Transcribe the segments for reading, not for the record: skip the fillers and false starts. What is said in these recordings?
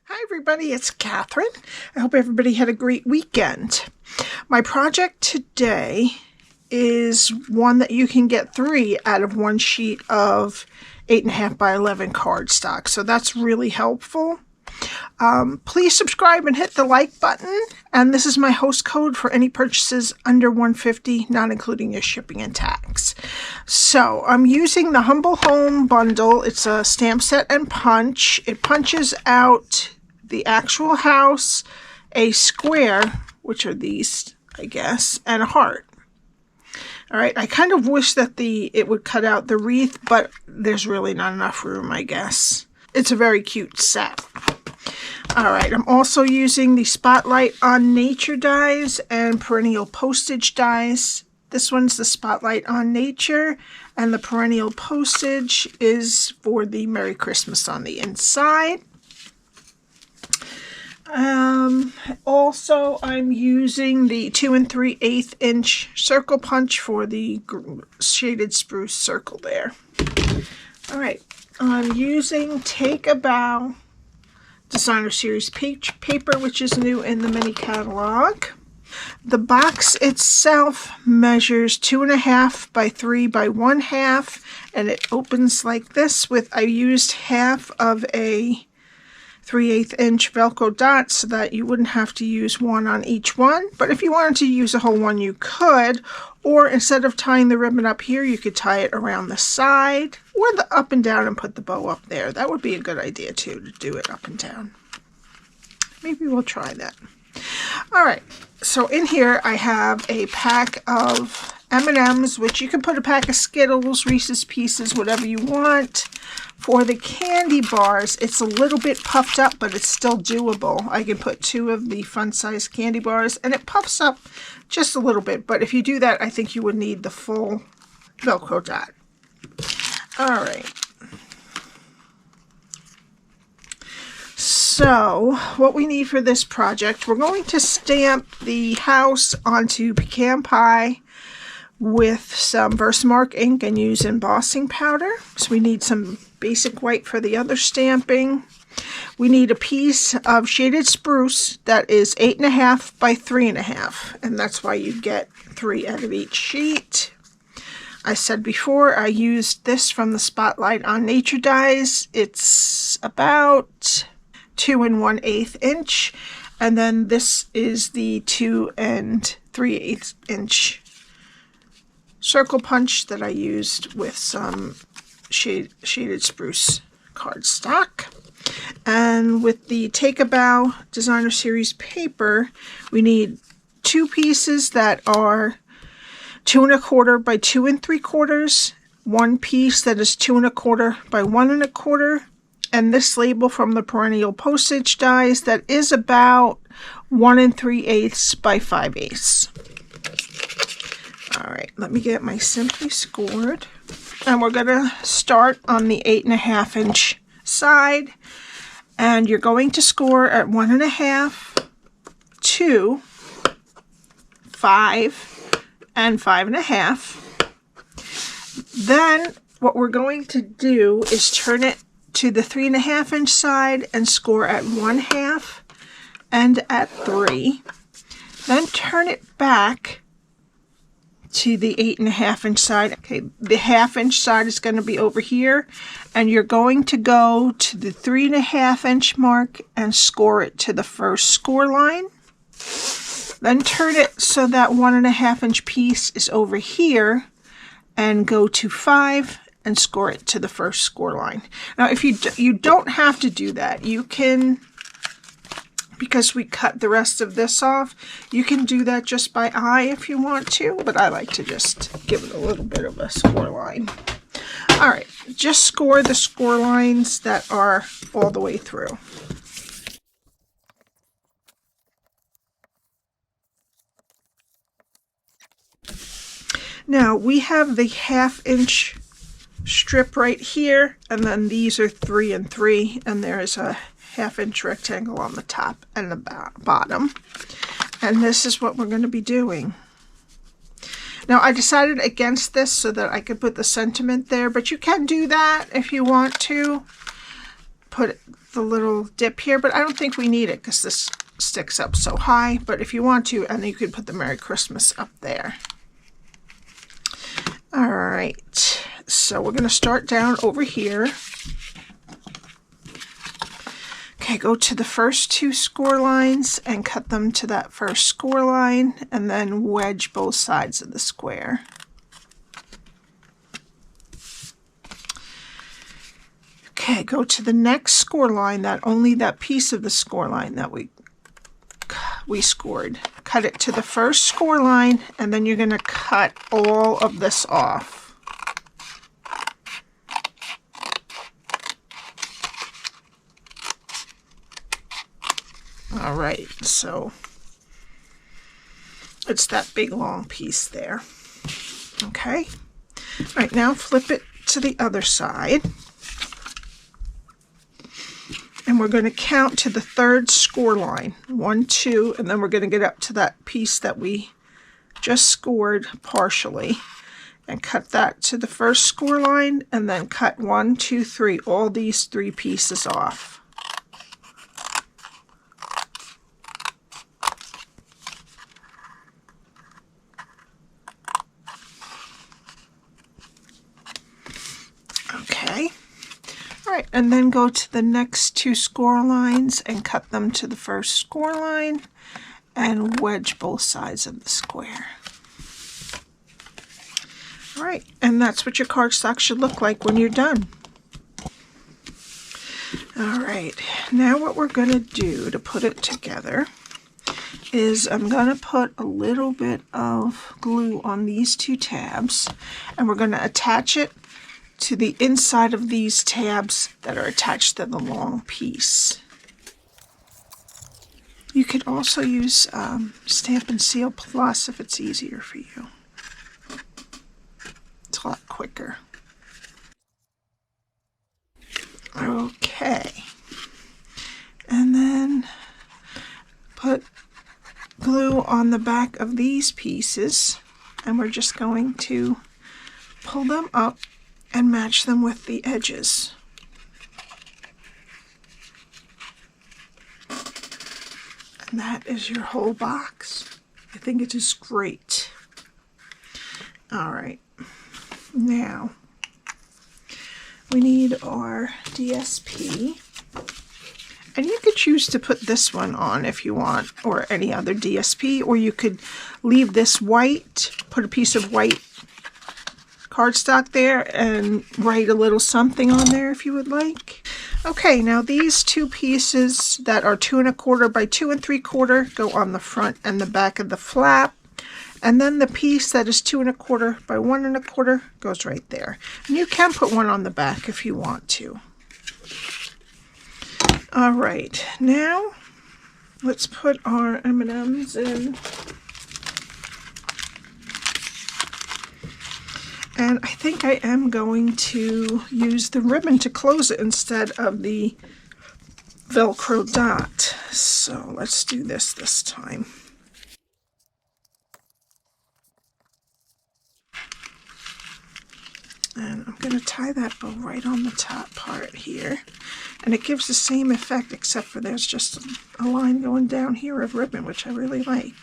Hi everybody, it's Catherine. I hope everybody had a great weekend. My project today is one that you can get 3 out of 1 sheet of 8.5 by 11 cardstock, so that's really helpful. Please subscribe and hit the like button, and this is my host code for any purchases under $150, not including your shipping and tax. So I'm using the Humble Home bundle. It's a stamp set and punch. It punches out the actual house, a square, which are these, I guess, and a heart. All right, I kind of wish that it would cut out the wreath, but there's really not enough room, I guess. It's a very cute set. All right, I'm also using the Spotlight on Nature dies and Perennial Postage dies. This one's the Spotlight on Nature, and the Perennial Postage is for the Merry Christmas on the inside. Also, I'm using the 2 3/8 inch circle punch for the shaded spruce circle there. All right, I'm using Take a Bow Designer Series paper, which is new in the mini catalog. The box itself measures 2.5 by 3 by 1/2, and it opens like this I used half of a 3/8 inch Velcro dot so that you wouldn't have to use one on each one. But if you wanted to use a whole one, you could. Or instead of tying the ribbon up here, you could tie it around the side or the up and down and put the bow up there. That would be a good idea too, to do it up and down. Maybe we'll try that. All right, so in here I have a pack of M&Ms, which you can put a pack of Skittles, Reese's Pieces, whatever you want. For the candy bars, it's a little bit puffed up, but it's still doable. I can put 2 of the fun-size candy bars, and it puffs up just a little bit. But if you do that, I think you would need the full Velcro dot. All right. So, what we need for this project, we're going to stamp the house onto Pecan Pie with some Versamark ink and use embossing powder. So we need some basic white for the other stamping. We need a piece of shaded spruce that is 8.5 by 3.5, and that's why you get 3 out of each sheet. I said before I used this from the Spotlight on Nature dies. It's about 2 1/8 inch, and then this is the 2 3/8 inch circle punch that I used with some shaded spruce cardstock. And with the Take a Bow Designer Series paper, we need 2 pieces that are 2 1/4 by 2 3/4, 1 piece that is 2 1/4 by 1 1/4, and this label from the Perennial Postage dies that is about 1 3/8 by 5/8. All right, let me get my Simply scored. And we're going to start on the 8.5 inch side. And you're going to score at 1.5, 2, 5, and 5.5. Then what we're going to do is turn it to the 3.5 inch side and score at 1/2 and at 3. Then turn it back to the 8.5 inch side. Okay, the 1/2 inch side is going to be over here, and you're going to go to the 3.5 inch mark and score it to the first score line. Then turn it so that 1.5 inch piece is over here and go to 5 and score it to the first score line. Now, if you don't have to do that, you can, because we cut the rest of this off, you can do that just by eye if you want to, but I like to just give it a little bit of a score line. All right, just score the score lines that are all the way through. Now, we have the 1/2 inch strip right here, and then these are 3 and 3, and there is a 1/2 inch rectangle on the top and the bottom. And this is what we're going to be doing. Now, I decided against this so that I could put the sentiment there, but you can do that if you want to. put the little dip here, but I don't think we need it because this sticks up so high. But if you want to, and you could put the Merry Christmas up there. All right, so we're going to start down over here. Okay, go to the first 2 score lines and cut them to that first score line, and then wedge both sides of the square. Okay, go to the next score line, only that piece of the score line that we scored. Cut it to the first score line, and then you're going to cut all of this off. All right, so it's that big long piece there. Okay, all right, now flip it to the other side. And we're going to count to the 3rd score line. 1, 2, and then we're going to get up to that piece that we just scored partially. And cut that to the first score line, and then cut 1, 2, 3, all these 3 pieces off. Okay. All right, and then go to the next 2 score lines and cut them to the first score line and wedge both sides of the square. All right, and that's what your cardstock should look like when you're done. All right, now what we're going to do to put it together is I'm going to put a little bit of glue on these 2 tabs, and we're going to attach it to the inside of these tabs that are attached to the long piece. You could also use Stampin' Seal Plus if it's easier for you. It's a lot quicker. Okay. And then put glue on the back of these pieces, and we're just going to pull them up and match them with the edges. And that is your whole box. I think it is great. All right, now we need our DSP, and you could choose to put this one on if you want, or any other DSP, or you could leave this white, put a piece of white cardstock there and write a little something on there if you would like. Okay, now these 2 pieces that are 2 1/4 by 2 3/4 go on the front and the back of the flap, and then the piece that is 2 1/4 by 1 1/4 goes right there. And you can put one on the back if you want to. All right, now let's put our M&Ms in. And I think I am going to use the ribbon to close it instead of the Velcro dot. So let's do this time. And I'm going to tie that bow right on the top part here. And it gives the same effect, except for there's just a line going down here of ribbon, which I really like.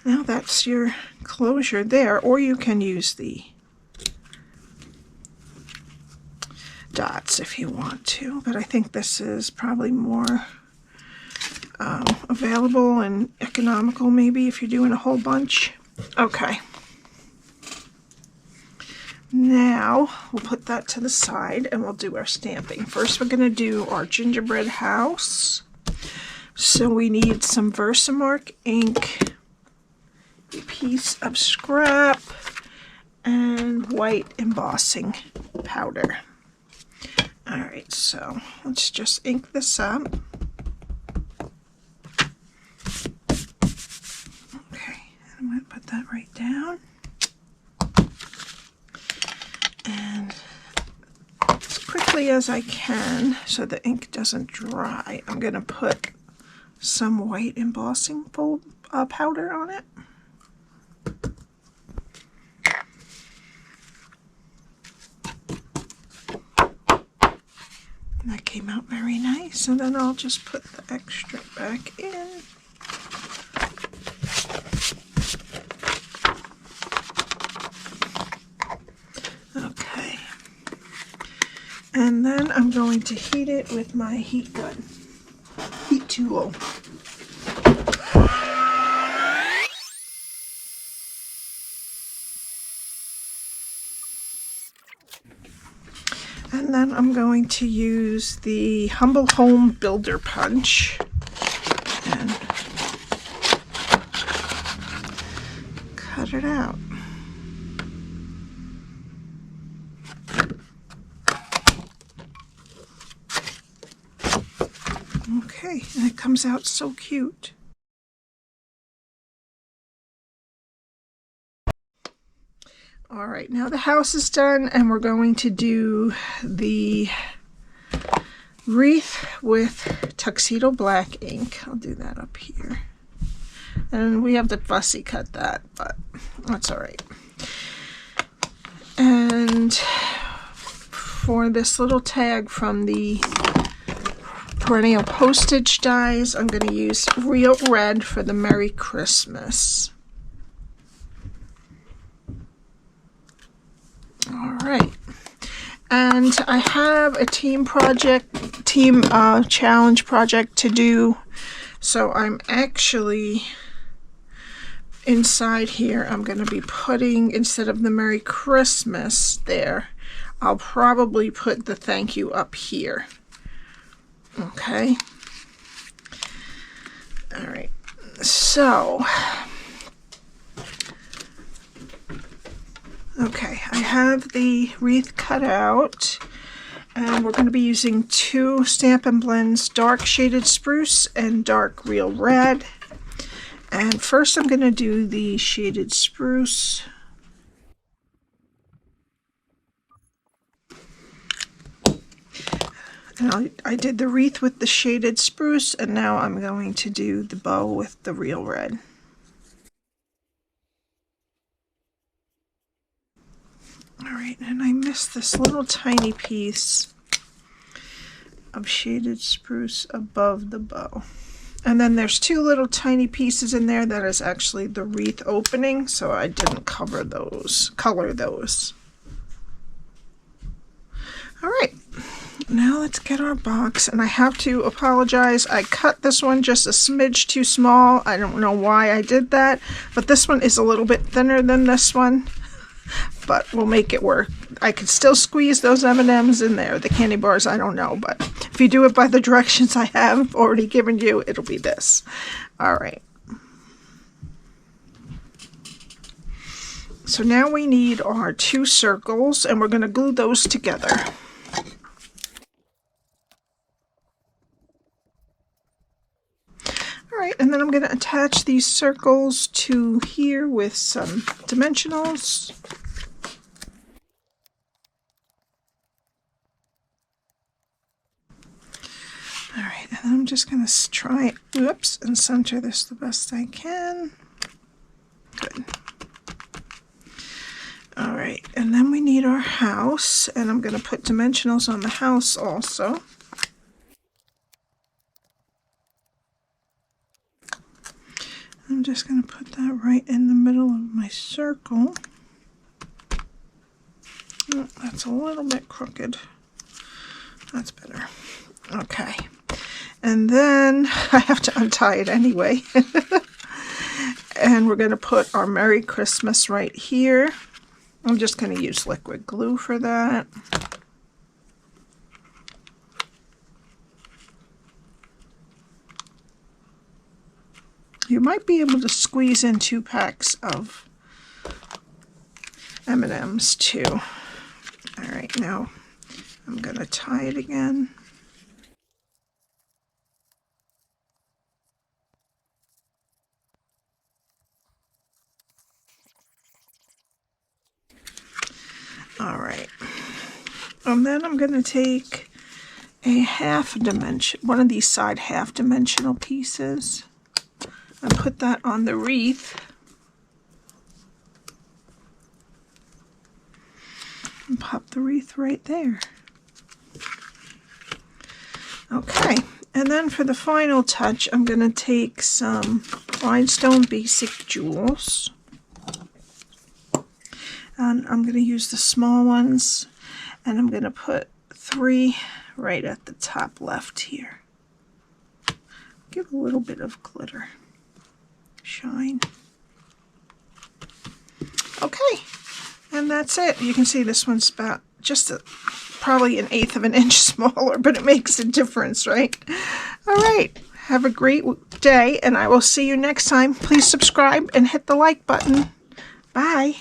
Now that's your closure there, or you can use the dots if you want to, but I think this is probably more available and economical maybe if you're doing a whole bunch. Okay. Now we'll put that to the side and we'll do our stamping. First we're going to do our gingerbread house. So we need some Versamark ink, a piece of scrap, and white embossing powder. Alright, so let's just ink this up. Okay, I'm going to put that right down. And as quickly as I can, so the ink doesn't dry, I'm going to put some white embossing powder on it. came out very nice. And then I'll just put the extra back in. Okay. And then I'm going to heat it with my heat gun, heat tool. And then I'm going to use the Humble Home Builder Punch and cut it out. Okay, and it comes out so cute. All right, now the house is done, and we're going to do the wreath with Tuxedo Black Ink. I'll do that up here. And we have to fussy cut that, but that's all right. And for this little tag from the Perennial Postage dies, I'm going to use Real Red for the Merry Christmas. All right, and I have a team challenge project to do, so I'm actually inside here. I'm going to be putting, instead of the Merry Christmas there, I'll probably put the thank you up here. Okay. All right. So, okay, I have the wreath cut out, and we're going to be using two Stampin Blends, dark shaded spruce and dark real red. And first I'm going to do the shaded spruce. And I did the wreath with the shaded spruce, and now I'm going to do the bow with the real red. Alright, and I missed this little tiny piece of shaded spruce above the bow. And then there's two little tiny pieces in there that is actually the wreath opening, so I didn't color those. Alright, now let's get our box, and I have to apologize. I cut this one just a smidge too small. I don't know why I did that, but this one is a little bit thinner than this one. But we'll make it work. I could still squeeze those M&Ms in there, the candy bars, I don't know. But if you do it by the directions I have already given you, it'll be this. All right. So now we need our two circles, and we're going to glue those together. All right, and then I'm going to attach these circles to here with some dimensionals. All right, and then I'm just going to try, and center this the best I can. Good. All right, and then we need our house, and I'm going to put dimensionals on the house also. I'm just going to put that right in the middle of my circle. Oh, that's a little bit crooked. That's better. Okay. And then I have to untie it anyway. And we're going to put our Merry Christmas right here. I'm just going to use liquid glue for that. You might be able to squeeze in 2 packs of M&Ms too. All right, now I'm going to tie it again. All right, and then I'm going to take a one of these side half-dimensional pieces and put that on the wreath. And pop the wreath right there. Okay, and then for the final touch, I'm going to take some Rhinestone Basic Jewels. And I'm going to use the small ones, and I'm going to put 3 right at the top left here. Give a little bit of glitter shine. Okay, and that's it. You can see this one's about just probably 1/8 of an inch smaller, but it makes a difference, right? All right, have a great day, and I will see you next time. Please subscribe and hit the like button. Bye.